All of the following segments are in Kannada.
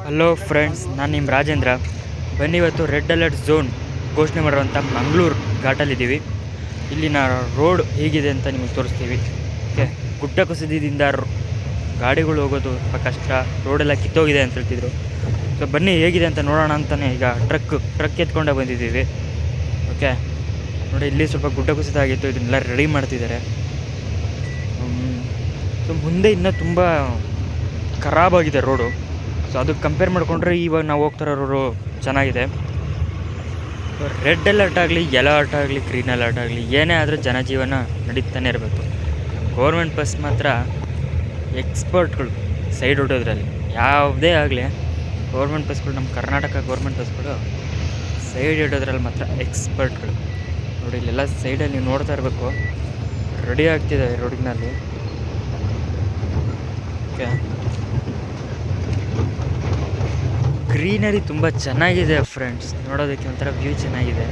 ಹಲೋ ಫ್ರೆಂಡ್ಸ್, ನಾನು ನಿಮ್ಮ ರಾಜೇಂದ್ರ. ಬನ್ನಿ, ಇವತ್ತು ರೆಡ್ ಅಲರ್ಟ್ ಝೋನ್ ಘೋಷಣೆ ಮಾಡಿರುವಂಥ ಮಂಗಳೂರು ಘಾಟಲ್ಲಿದ್ದೀವಿ. ಇಲ್ಲಿನ ರೋಡ್ ಹೇಗಿದೆ ಅಂತ ನಿಮಗೆ ತೋರಿಸ್ತೀವಿ. ಓಕೆ, ಗುಡ್ಡ ಕುಸಿತದಿಂದ ಗಾಡಿಗಳು ಹೋಗೋದು ಸ್ವಲ್ಪ ಕಷ್ಟ, ರೋಡೆಲ್ಲ ಕಿತ್ತೋಗಿದೆ ಅಂತ ಹೇಳ್ತಿದ್ರು. ಸೊ ಬನ್ನಿ ಹೇಗಿದೆ ಅಂತ ನೋಡೋಣ ಅಂತಲೇ ಈಗ ಟ್ರಕ್ ಎತ್ಕೊಂಡೇ ಬಂದಿದ್ದೀವಿ. ಓಕೆ ನೋಡಿ, ಇಲ್ಲಿ ಸ್ವಲ್ಪ ಗುಡ್ಡ ಕುಸಿತ ಆಗಿತ್ತು, ಇದನ್ನೆಲ್ಲ ರೆಡಿ ಮಾಡ್ತಿದ್ದಾರೆ. ಸೊ ಮುಂದೆ ಇನ್ನೂ ತುಂಬ ಖರಾಬಾಗಿದೆ ರೋಡು. ಸೊ ಅದಕ್ಕೆ ಕಂಪೇರ್ ಮಾಡಿಕೊಂಡ್ರೆ ಇವಾಗ ನಾವು ಹೋಗ್ತಾರೋ ರೋಡು ಚೆನ್ನಾಗಿದೆ. ರೆಡ್ ಅಲರ್ಟ್ ಆಗಲಿ, ಯೆಲ್ಲೋ ಅಲರ್ಟ್ ಆಗಲಿ, ಗ್ರೀನ್ ಅಲರ್ಟ್ ಆಗಲಿ, ಏನೇ ಆದರೂ ಜನಜೀವನ ನಡೀತಾನೆ ಇರಬೇಕು. ಗೌರ್ಮೆಂಟ್ ಬಸ್ ಮಾತ್ರ ಎಕ್ಸ್ಪರ್ಟ್ಗಳು ಸೈಡ್ ಹೊಡೋದ್ರಲ್ಲಿ. ಯಾವುದೇ ಆಗಲಿ ಗೌರ್ಮೆಂಟ್ ಬಸ್ಗಳು, ನಮ್ಮ ಕರ್ನಾಟಕ ಗೌರ್ಮೆಂಟ್ ಬಸ್ಗಳು ಸೈಡ್ ಇಡೋದ್ರಲ್ಲಿ ಮಾತ್ರ ಎಕ್ಸ್ಪರ್ಟ್ಗಳು. ನೋಡಿ, ಇಲ್ಲೆಲ್ಲ ಸೈಡಲ್ಲಿ ನೀವು ನೋಡ್ತಾ ಇರಬೇಕು, ರೆಡಿ ಆಗ್ತಿದೆ ರೋಡಿನಲ್ಲಿ. ಓಕೆ, ಗ್ರೀನರಿ ತುಂಬ ಚೆನ್ನಾಗಿದೆ ಫ್ರೆಂಡ್ಸ್, ನೋಡೋದಕ್ಕೆ ಒಂಥರ ವ್ಯೂ ಚೆನ್ನಾಗಿದೆ.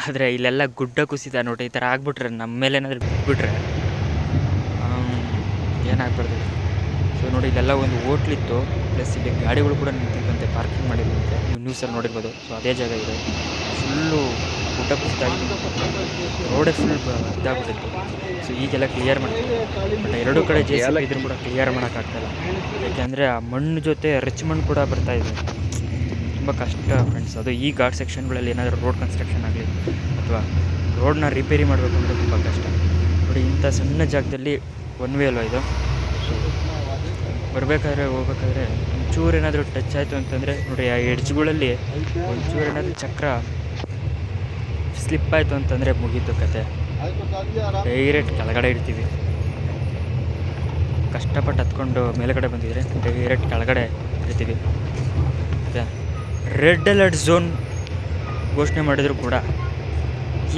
ಆದರೆ ಇಲ್ಲೆಲ್ಲ ಗುಡ್ಡ ಕುಸಿತ ನೋಡಿ, ಈ ಥರ ಆಗ್ಬಿಟ್ರೆ ನಮ್ಮ ಮೇಲೆ ಏನಾದರೂ ಬಿಟ್ಬಿಟ್ರೆ ಏನಾಗ್ಬಾರ್ದು. ಸೊ ನೋಡಿ, ಇಲ್ಲೆಲ್ಲ ಒಂದು ಹೋಟ್ಲಿತ್ತು, ಪ್ಲಸ್ ಇಲ್ಲಿ ಗಾಡಿಗಳು ಕೂಡ ನಿಂತಿದ್ದಂತೆ, ಪಾರ್ಕಿಂಗ್ ಮಾಡಿದಂತೆ, ನೀವು ನ್ಯೂಸಲ್ಲಿ ನೋಡಿರ್ಬೋದು. ಸೊ ಅದೇ ಜಾಗ ಇದೆ, ಫುಲ್ಲು ಗುಡ್ಡ ಕುಸಿತ ಆಗಿದೆ, ರೋಡೇ ಫುಲ್ ಇದಾಗ್ಬಿಟ್ಟಿತ್ತು. ಸೊ ಈಗೆಲ್ಲ ಕ್ಲಿಯರ್ ಮಾಡ್ತೀವಿ, ಬಟ್ ಎರಡೂ ಕಡೆ JCB ಇದ್ರೂ ಕೂಡ ಕ್ಲಿಯರ್ ಮಾಡೋಕ್ಕಾಗ್ತಾಯಿಲ್ಲ. ಯಾಕೆಂದರೆ ಆ ಮಣ್ಣು ಜೊತೆ ರಿಚ್ ಮಣ್ಣು ಕೂಡ ಬರ್ತಾಯಿದೆ, ತುಂಬ ಕಷ್ಟ ಫ್ರೆಂಡ್ಸ್. ಅದು ಈ ಘಾಟ್ ಸೆಕ್ಷನ್ಗಳಲ್ಲಿ ಏನಾದರೂ ರೋಡ್ ಕನ್ಸ್ಟ್ರಕ್ಷನ್ ಆಗಲಿ ಅಥವಾ ರೋಡನ್ನ ರಿಪೇರಿ ಮಾಡಬೇಕು ಅಂದರೆ ತುಂಬ ಕಷ್ಟ. ನೋಡಿ, ಇಂಥ ಸಣ್ಣ ಜಾಗದಲ್ಲಿ ಒನ್ ವೇ ಅಲ್ವಾ ಇದು. ಸೊ ಬರಬೇಕಾದ್ರೆ ಹೋಗ್ಬೇಕಾದ್ರೆ ಒಂಚೂರು ಏನಾದರೂ ಟಚ್ ಆಯಿತು ಅಂತಂದರೆ ನೋಡಿ, ಆ ಎಡ್ಜ್ಗಳಲ್ಲಿ ಒಂಚೂರು ಏನಾದರೂ ಚಕ್ರ ಸ್ಲಿಪ್ ಆಯಿತು ಅಂತಂದರೆ ಮುಗೀತು ಕತೆ, ಡೈರೆಕ್ಟ್ ಕೆಳಗಡೆ ಇಡ್ತೀವಿ. ಕಷ್ಟಪಟ್ಟು ಹತ್ಕೊಂಡು ಮೇಲುಗಡೆ ಬಂದಿದ್ರೆ ಡೈರೆಕ್ಟ್ ಕೆಳಗಡೆ ಇರ್ತೀವಿ. ಮತ್ತು ರೆಡ್ ಅಲರ್ಟ್ ಝೋನ್ ಘೋಷಣೆ ಮಾಡಿದರೂ ಕೂಡ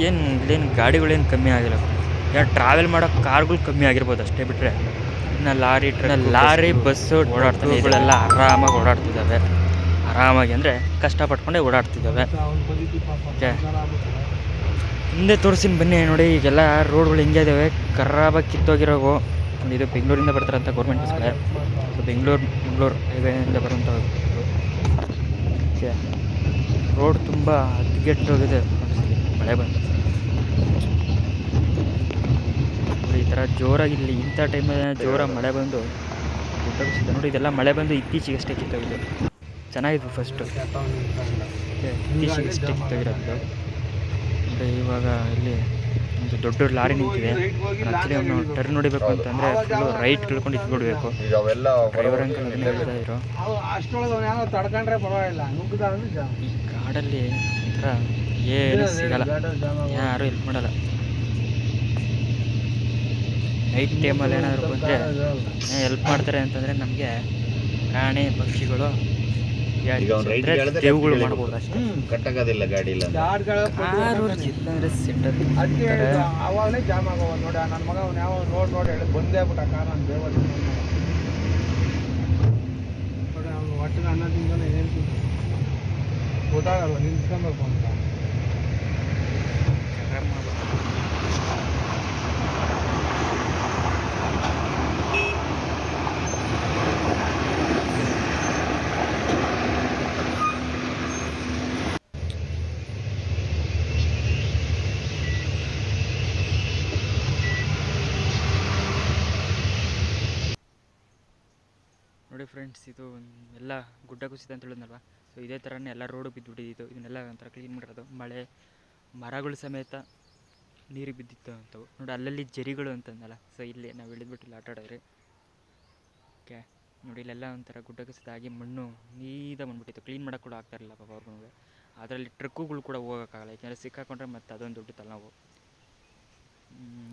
ಇಲ್ಲೇನು ಗಾಡಿಗಳೇನು ಕಮ್ಮಿ ಆಗಿಲ್ಲ. ಯಾರು ಟ್ರಾವೆಲ್ ಮಾಡೋ ಕಾರ್ಗಳು ಕಮ್ಮಿ ಆಗಿರ್ಬೋದು ಅಷ್ಟೇ, ಬಿಟ್ಟರೆ ಇನ್ನು ಲಾರಿ ಬಸ್ಸು ಓಡಾಡ್ತಿಗಳೆಲ್ಲ ಆರಾಮಾಗಿ ಓಡಾಡ್ತಿದ್ದಾವೆ. ಆರಾಮಾಗಿ ಅಂದರೆ ಕಷ್ಟಪಟ್ಕೊಂಡೇ ಓಡಾಡ್ತಿದ್ದಾವೆ. ಓಕೆ, ಹಿಂದೆ ತೋರಿಸಿನ ಬನ್ನಿ. ನೋಡಿ, ಈಗೆಲ್ಲ ರೋಡ್ಗಳು ಹಿಂಗೆ ಇದ್ದಾವೆ, ಖರಾಬಾಗಿ ಕಿತ್ತೋಗಿರೋವು. ಇದು ಬೆಂಗಳೂರಿಂದ ಬರ್ತಾರಂಥ ಗೌರ್ಮೆಂಟ್ ಬಸ್ಗಳೇ. ಸೊ ಬೆಂಗಳೂರು ಹೈವೇಯಿಂದ ಬರುವಂಥ ಓಕೆ, ರೋಡ್ ತುಂಬ ಹದಗೆಟ್ಟೋಗಿದೆ ಮಳೆ ಬಂದು. ಈ ಥರ ಜೋರಾಗಿ ಇಲ್ಲಿ ಇಂಥ ಟೈಮಲ್ಲಿ ಜೋರಾಗಿ ಮಳೆ ಬಂದು ಗುಡ್ಡ ಕುಸಿತ. ನೋಡಿ, ಇದೆಲ್ಲ ಮಳೆ ಬಂದು ಇತ್ತೀಚೆಗಷ್ಟೇ ಕಿತ್ತೋಗಿದೆ. ಚೆನ್ನಾಗಿತ್ತು ಫಸ್ಟು, ಇತ್ತೀಚೆಗಷ್ಟೇ ಕಿತ್ತೋಗಿರೋದು. ಅಂದರೆ ಇವಾಗ ಇಲ್ಲಿ ಒಂದು ದೊಡ್ಡ ಲಾರಿ ನಿಂತಿದೆ. ಆ್ಯಕ್ಚುಲಿ ಅವನು ಟರ್ನ್ ನೋಡಿಬೇಕು ಅಂತಂದರೆ ಫುಲ್ಲು ರೈಟ್ ತಿಳ್ಕೊಂಡು ಇಟ್ಬಿಡ್ಬೇಕು. ಡ್ರೈವರ್ ಅಂಕಲ್ ಅದನ್ನೇ ಹೇಳ್ತಾ ಇದ್ರು. ಈ ಕಾಡಲ್ಲಿ ಒಂಥರ ಏನು ಸಿಗಲ್ಲ, ಯಾರೂ ಹೆಲ್ಪ್ ಮಾಡಲ್ಲ. ನೈಟ್ ಟೈಮಲ್ಲಿ ಏನಾದರೂ ಬಂದರೆ ಹೆಲ್ಪ್ ಮಾಡ್ತಾರೆ ಅಂತಂದರೆ ನಮಗೆ ಪ್ರಾಣಿ ಪಕ್ಷಿಗಳು ದೇವುಗಳು ಮಾಡ್ಬೋದು ಅಷ್ಟೇ. ಕಟ್ಟಗೋದಿಲ್ಲ ಗಾಡಿ ಇಲ್ಲ ಇಲ್ಲಾಂದ್ರೆ ಸೆಂಟರ್ ಅವಾಗಲೇ ಜಾಮ್ ಆಗೋವ. ನೋಡಿ, ನನ್ನ ಮಗ ಅವ್ನು ಯಾವ ನೋಡಿ ಹೇಳಿ ಬಂದೇ ಬಿಟ್ಟ ಕಾರ ನನ್ನ ದೇವರು. ನೋಡಿ, ಅವ್ನು ಒಟ್ಟಿಗೆ ಅನ್ನೋದಿಂದಲೇ ಹೇಳ್ತೀನಿ, ಗೊತ್ತಾಗಲ್ಲ ನಿಲ್ಸ್ಕೊಬೇಕು ಅಂತ. ನೋಡಿ ಫ್ರೆಂಡ್ಸ್, ಇದು ಎಲ್ಲ ಗುಡ್ಡ ಕುಸಿತ ಅಂತ ಹೇಳಿದ್ನಲ್ವ. ಸೊ ಇದೇ ಥರನೇ ಎಲ್ಲ ರೋಡು ಬಿದ್ದುಬಿಟ್ಟಿದ್ದು. ಇದನ್ನೆಲ್ಲ ಒಂಥರ ಕ್ಲೀನ್ ಮಾಡಿರೋದು. ಮಳೆ ಮರಗಳು ಸಮೇತ ನೀರಿಗೆ ಬಿದ್ದಿತ್ತು ಅಂತವು. ನೋಡಿ, ಅಲ್ಲಲ್ಲಿ ಜರಿಗಳು ಅಂತಂದಲ್ಲ. ಸೊ ಇಲ್ಲಿ ನಾವು ಇಳಿದ್ಬಿಟ್ಟು ಇಲ್ಲಿ ಆಟ ಆಡೋದ್ರಿ. ಓಕೆ, ನೋಡಿ, ಇಲ್ಲೆಲ್ಲ ಒಂಥರ ಗುಡ್ಡ ಕುಸಿತ ಆಗಿ ಮಣ್ಣು ನೀದ ಬಂದ್ಬಿಟ್ಟಿತ್ತು. ಕ್ಲೀನ್ ಮಾಡೋಕ್ಕೆ ಕೂಡ ಆಗ್ತಾಯಿರಲಿಲ್ಲ ಪಾಪ ಅವ್ರಿಗೂ. ಅದರಲ್ಲಿ ಟ್ರಕ್ಕುಗಳು ಕೂಡ ಹೋಗೋಕ್ಕಾಗಲ್ಲ, ಯಾಕೆಂದರೆ ಸಿಕ್ಕಾಕೊಂಡ್ರೆ ಮತ್ತೆ ಅದೊಂದು ದೊಡ್ಡ ತಲೆನೋವು.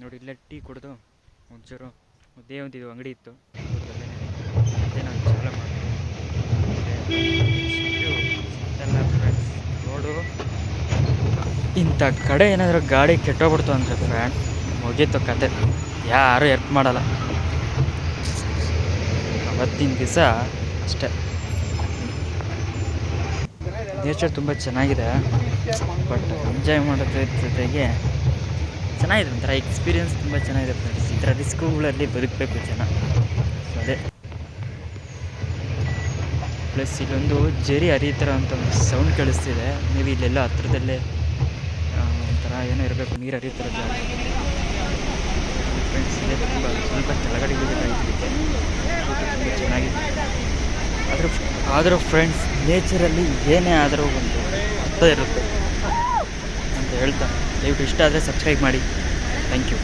ನೋಡಿ, ಇಲ್ಲೇ ಟೀ ಕುಡಿದು ಒಂಚೂರು ಮುದ್ದೆ ಇದು ಅಂಗಡಿ ಇತ್ತು, ನಾನು ಚಾಲ ಫ್ರೆಂಡ್ಸ್. ರೋಡು ಇಂಥ ಕಡೆ ಏನಾದರೂ ಗಾಡಿ ಕೆಟ್ಟೋಗ್ಬಿಡ್ತು ಅಂದರೆ ಫ್ರೆಂಡ್ ಮುಗೀತು ಕತೆ, ಯಾರೂ ಹೆಲ್ಪ್ ಮಾಡಲ್ಲ. ಅವತ್ತಿನ ದಿವಸ ಅಷ್ಟೇ. ನೇಚರ್ ತುಂಬ ಚೆನ್ನಾಗಿದೆ, ಬಟ್ ಎಂಜಾಯ್ ಮಾಡೋದ್ರ ಜೊತೆಗೆ ಚೆನ್ನಾಗಿದೆ, ಒಂಥರ ಎಕ್ಸ್ಪೀರಿಯೆನ್ಸ್ ತುಂಬ ಚೆನ್ನಾಗಿದೆ ಫ್ರೆಂಡ್ಸ್. ಈ ಥರ ರಿಸ್ಕ್ಗಳಲ್ಲಿ ಬದುಕಬೇಕು ಜನ. ಅದೇ ಪ್ಲಸ್ ಇಲ್ಲೊಂದು ಜರಿ ಹರಿಯುತ್ತರ ಅಂತ ಒಂದು ಸೌಂಡ್ ಕೇಳಿಸ್ತಿದೆ. ಮೇ ಬಿ ಇಲ್ಲೆಲ್ಲ ಹತ್ರದಲ್ಲೇ ಒಂಥರ ಏನೋ ಇರಬೇಕು, ನೀರು ಹರಿಯುತ್ತರ ಜಾಗ. ಫ್ರೆಂಡ್ಸ್ ಇಲ್ಲೇ ತುಂಬ ಸ್ವಲ್ಪ ಕೆಳಗಡೆ ಇಳಿಬೇಕಾಗಿತ್ತು. ತುಂಬ ಚೆನ್ನಾಗಿದೆ. ಆದರೂ ಫ್ರೆಂಡ್ಸ್ ನೇಚರಲ್ಲಿ ಏನೇ ಆದರೂ ಒಂದು ಅರ್ಥ ಇರುತ್ತೆ ಅಂತ ಹೇಳ್ತಾ ದಯವಿಟ್ಟು ಇಷ್ಟ ಆದರೆ ಸಬ್ಸ್ಕ್ರೈಬ್ ಮಾಡಿ. Thank you.